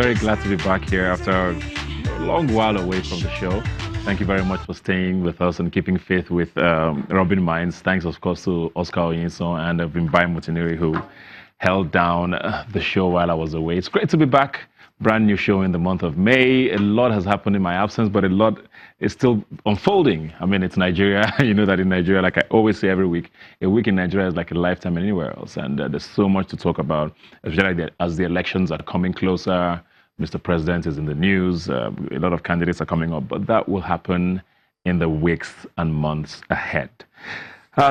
very glad to be back here after a long while away from the show. Thank you very much for staying with us and keeping faith with Rubbin Minds. Thanks, of course, to Oscar Oyinso and Vimbai Mutiniri, who held down the show while I was away. It's great to be back. Brand new show in the month of May. A lot has happened in my absence, but a lot is still unfolding. I mean, it's Nigeria. You know that in Nigeria, like I always say every week, a week in Nigeria is like a lifetime anywhere else. And there's so much to talk about, especially as the elections are coming closer. Mr. President is in the news. A lot of candidates are coming up, but that will happen in the weeks and months ahead.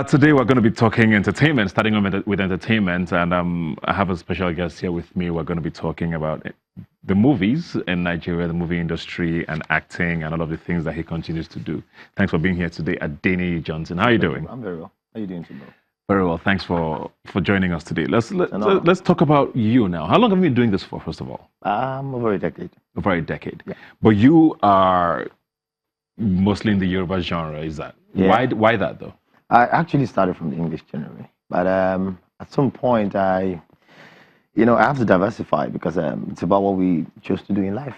Today we're going to be talking entertainment, starting with entertainment, and I have a special guest here with me. We're going to be talking about the movies in Nigeria, the movie industry, and acting, and all of the things that he continues to do. Thanks for being here today, Adeniyi Johnson. How are you doing? I'm very well. How are you doing today? Very well. Thanks for joining us today. Let's talk about you now. How long have you been doing this for, first of all? Over a decade. Over a decade. Yeah. But you are mostly in the Yoruba genre, is that? Yeah. Why that though? I actually started from the English genre, but at some point I have to diversify because it's about what we chose to do in life.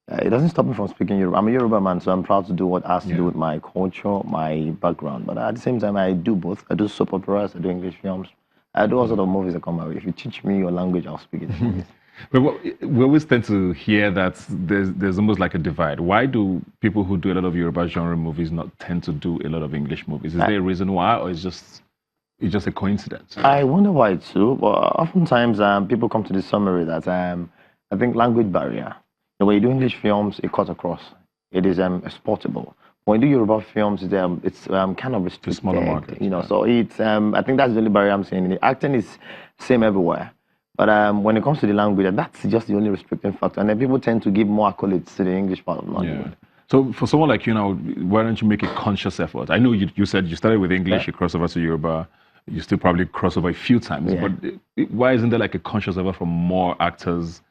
It doesn't stop me from speaking Yoruba. I'm a Yoruba man, so I'm proud to do what has to do with my culture, my background. But at the same time, I do both. I do soap operas, I do English films, I do all sort of movies that come my way. If you teach me your language, I'll speak it. But we always tend to hear that there's almost like a divide. Why do people who do a lot of Yoruba genre movies not tend to do a lot of English movies? Is there a reason why, or it's just a coincidence? I wonder why too. But oftentimes people come to the summary that I think language barrier. When you do English films, it cuts across. It is exportable. When you do Yoruba films, it's kind of restricted. It's smaller market. So it's I think that's the only barrier I'm seeing. The acting is same everywhere. But when it comes to the language, that's just the only restricting factor. And then people tend to give more accolades to the English part of Nollywood. Yeah. So for someone like you now, why don't you make a conscious effort? I know you said you started with English, you crossed over to Yoruba, you still probably cross over a few times. Yeah. But why isn't there like a conscious effort from more actors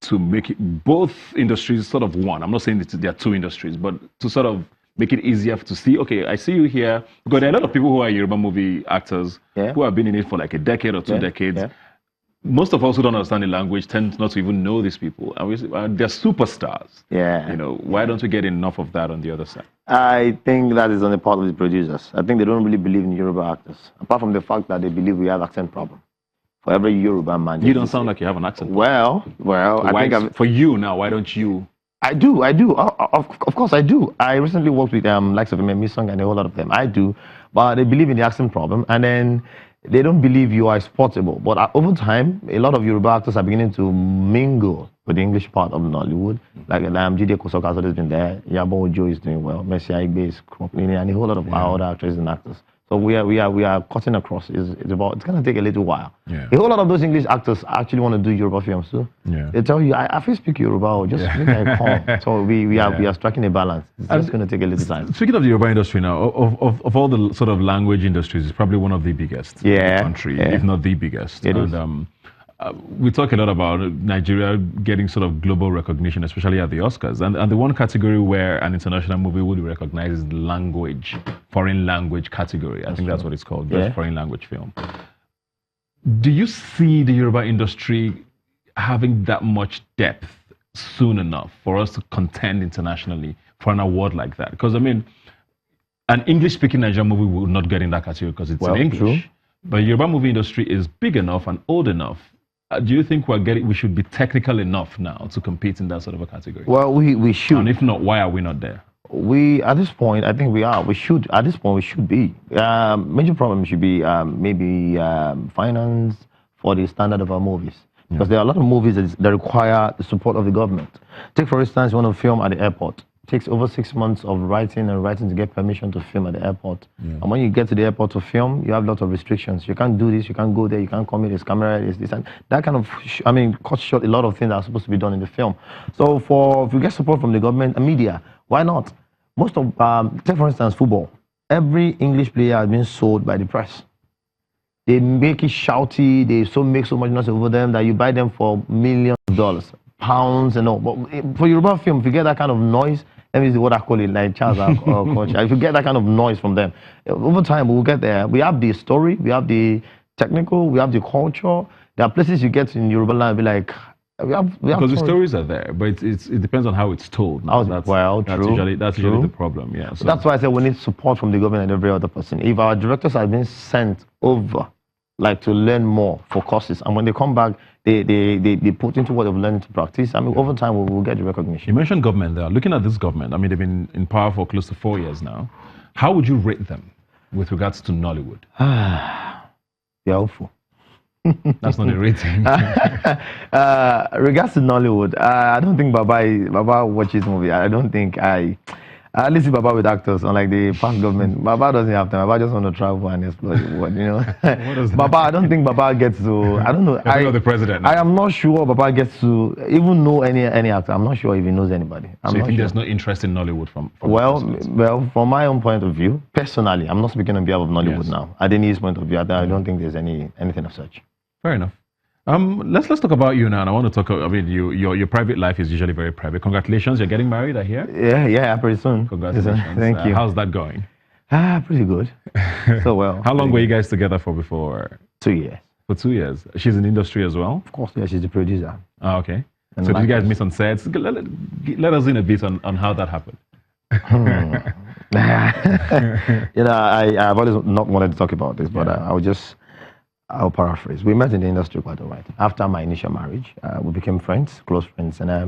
to make it both industries sort of one? I'm not saying that there are two industries, but to sort of make it easier to see, okay, I see you here. Because there are a lot of people who are Yoruba movie actors who have been in it for like a decade or two decades. Yeah. Most of us who don't understand the language tend not to even know these people. And they're superstars. Yeah. Why don't we get enough of that on the other side? I think that is on the part of the producers. I think they don't really believe in Yoruba actors, apart from the fact that they believe we have accent problem. For every Yoruba man. You don't sound like you have an accent problem. Well, I think for you now, why don't you? I do. Of course, I do. I recently worked with likes of Mimi Song and a whole lot of them. I do, but they believe in the accent problem, and then they don't believe you are exportable. But over time, a lot of Yoruba actors are beginning to mingle with the English part of Nollywood. Like Jide Kosoka has always been there. Yabo Ojo is doing well. Messi Aigbe is and a whole lot of other actors and actors. So we are cutting across. It's going to take a little while. Yeah. A whole lot of those English actors actually want to do Yoruba films too. Yeah. They tell you, I feel speak Yoruba, or just make I come. So we are striking a balance. It's just going to take a little time. Speaking of the Yoruba industry now, of all the sort of language industries, it's probably one of the biggest in the country, if not the biggest. It is. We talk a lot about Nigeria getting sort of global recognition, especially at the Oscars. And the one category where an international movie would be recognized is the language, foreign language category. I think that's what it's called, best foreign language film. Do you see the Yoruba industry having that much depth soon enough for us to contend internationally for an award like that? Because, I mean, an English-speaking Nigerian movie would not get in that category because it's in English. True. But the Yoruba movie industry is big enough and old enough. Do you think we should be technical enough now to compete in that sort of a category? Well, we should. And if not, why are we not there? At this point, I think we are. We should. At this point, we should be. Major problem should be maybe finance for the standard of our movies. Because there are a lot of movies that require the support of the government. Take, for instance, you want to film at the airport. It takes over 6 months of writing to get permission to film at the airport. Yeah. And when you get to the airport to film, you have lots of restrictions. You can't do this, you can't go there, you can't come here, there's camera, this, and that kind of, cuts short a lot of things that are supposed to be done in the film. So if you get support from the government and media, why not? Most of, take for instance, football. Every English player has been sold by the press. They make it shouty, they make so much noise over them that you buy them for millions of dollars. Pounds and all. But for Yoruba film, if you get that kind of noise, that means what I call it, like Charles culture. If you get that kind of noise from them, over time we'll get there. We have the story, we have the technical, we have the culture. There are places you get in Yoruba land and be like, Because the stories are there, but it depends on how it's told. Now. That's usually the problem. Yeah. So. That's why I said we need support from the government and every other person. If our directors have been sent over, like to learn more for courses, and when they come back, they put into what they've learned to practice. I mean, over time we will get the recognition. You mentioned government there. Looking at this government, I mean, they've been in power for close to 4 years now. How would you rate them with regards to Nollywood? They're hopeful. That's not a rating. Regards to Nollywood, I don't think Baba watches movie. I don't think I listen Baba with actors, unlike the past government. Baba doesn't have time. Baba just want to travel and explore the world, you know. Baba, I don't think Baba gets to. I don't know. I know the president. I am not sure Baba gets to even know any actor. I'm not sure if he knows anybody. So you think there's no interest in Nollywood from well, from my own point of view, personally, I'm not speaking on behalf of Nollywood now. Adeniyi's point of view, I don't think there's anything of such. Fair enough. Let's talk about you now. And I want to talk. I mean, your private life is usually very private. Congratulations, you're getting married, I hear. Yeah, pretty soon. Congratulations. Thank you. How's that going? Pretty good. So well. How long were you guys together for before? 2 years. For 2 years. She's in the industry as well. Of course, yeah. She's the producer. Oh, okay. And so did you guys meet on sets? Let us in a bit on how that happened. You know, I've always not wanted to talk about this, but I'll paraphrase. We met in the industry quite all right. After my initial marriage, we became friends, close friends, and I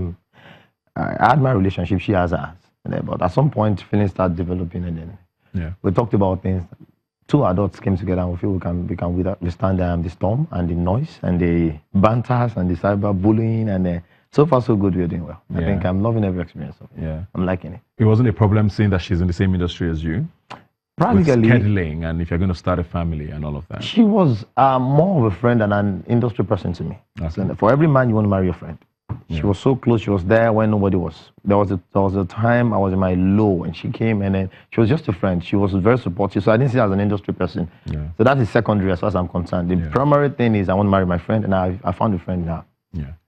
had my relationship, she has hers. But at some point, feelings started developing, and then we talked about things. Two adults came together, and we feel we can withstand the storm and the noise and the banters and the cyberbullying, and so far so good. We're doing well. I think I'm loving every experience of it. Yeah, I'm liking it. It wasn't a problem seeing that she's in the same industry as you. Practically, with scheduling and if you're going to start a family and all of that. She was more of a friend than an industry person to me. Okay. So for every man, you want to marry a friend. She was so close. She was there when nobody was. There was a time I was in my low and she came, and then she was just a friend. She was very supportive. So I didn't see her as an industry person. Yeah. So that is secondary as far as I'm concerned. The primary thing is I want to marry my friend, and I found a friend now. Yeah.